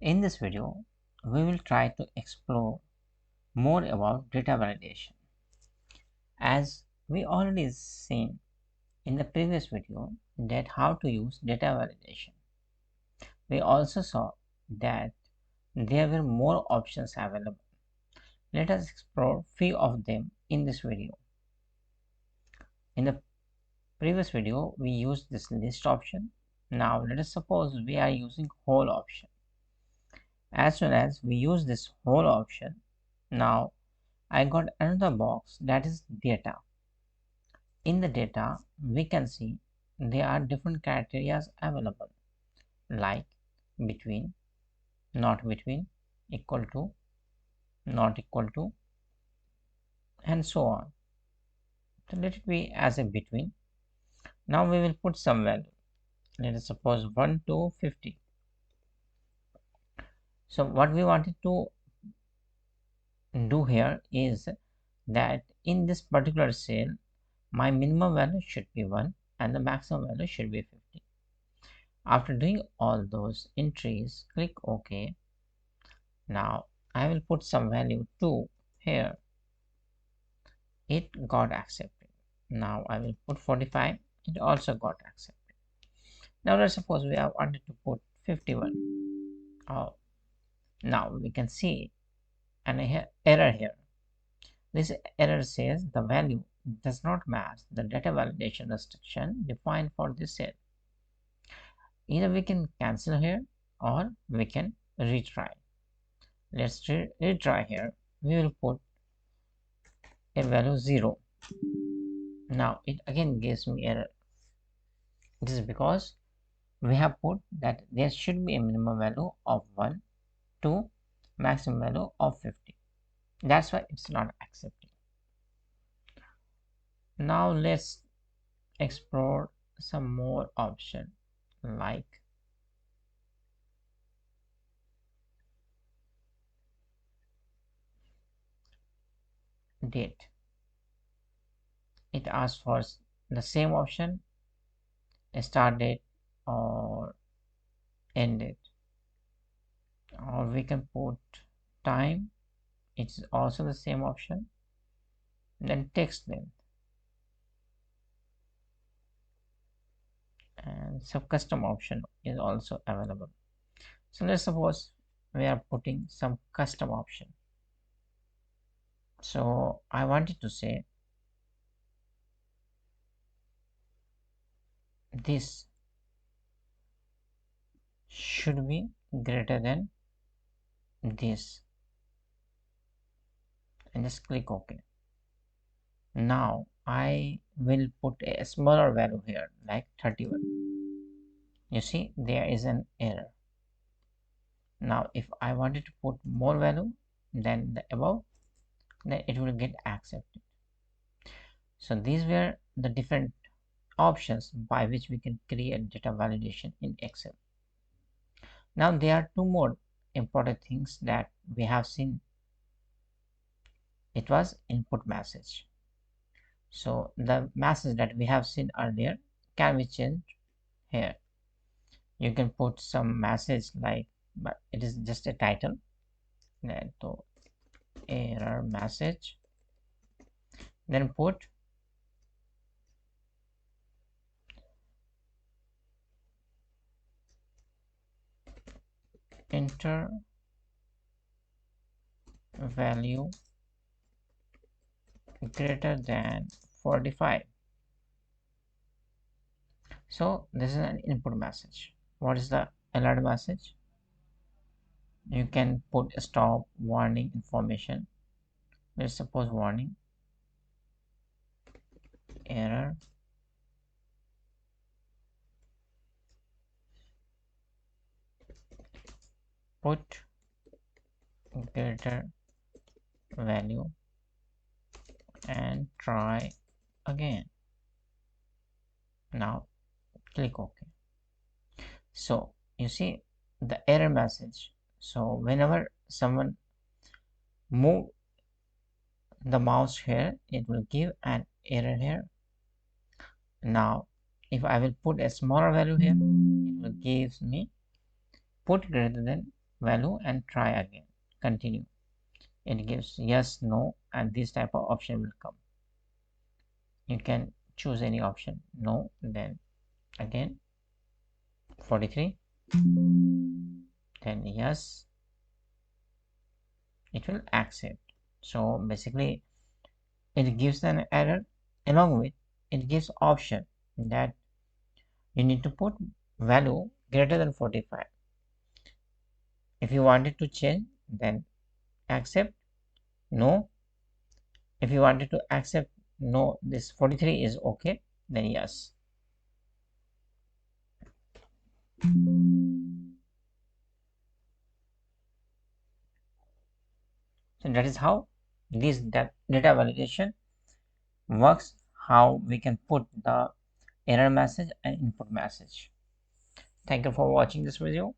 In this video, we will try to explore more about data validation. As we already seen in the previous video that how to use data validation. We also saw that there were more options available. Let us explore few of them in this video. In the previous video, we used this list option. Now let us suppose we are using whole option. As soon as we use this whole option, now I got another box that is data. In the data, we can see there are different criteria available like between, not between, equal to, not equal to, and so on. So let it be as a between. Now we will put some value. Let us suppose 1 to 50. So what we wanted to do here is that in this particular cell, my minimum value should be 1 and the maximum value should be 50. After doing all those entries, click OK. Now I will put some value 2 here. It got accepted. Now I will put 45. It also got accepted. Now let's suppose we have wanted to put 51. Oh, now we can see an error here. This error says the value does not match the data validation restriction defined for this cell. Either we can cancel here or we can retry. Let's retry here. We will put a value 0. Now it again gives me error. This is because we have put that there should be a minimum value of 1 to maximum value of 50. That's why it's not accepting. Now let's explore some more option like date. It asks for the same option, a start date or end date, or we can put time. It's also the same option. Then text length and some custom option is also available. So let's suppose we are putting some custom option. So I wanted to say this should be greater than this and just click OK. Now I will put a smaller value here like 31. You see there is an error. Now if I wanted to put more value than the above, then it will get accepted. So these were the different options by which we can create data validation in Excel. Now there are two more important things that we have seen. It was input message. So the message that we have seen earlier can be changed here. You can put some message like, but it is just a title. So error message. Then put enter value greater than 45. So this is an input message. What is the alert message? You can put a stop, warning, information. Let's suppose warning, error, put greater value and try again. Now click OK. So you see the error message. So whenever someone move the mouse here, it will give an error here. Now if I will put a smaller value here, it will give me put greater than value and try again. Continue. It gives yes, no, and this type of option will come. You can choose any option. No, then again 43, then yes, it will accept. So basically it gives an error, along with it gives option that you need to put value greater than 45. If you wanted to change, then accept. No, if you wanted to accept, no, this 43 is okay, then yes. So that is how this data validation works, how we can put the error message and input message. Thank you for watching this video.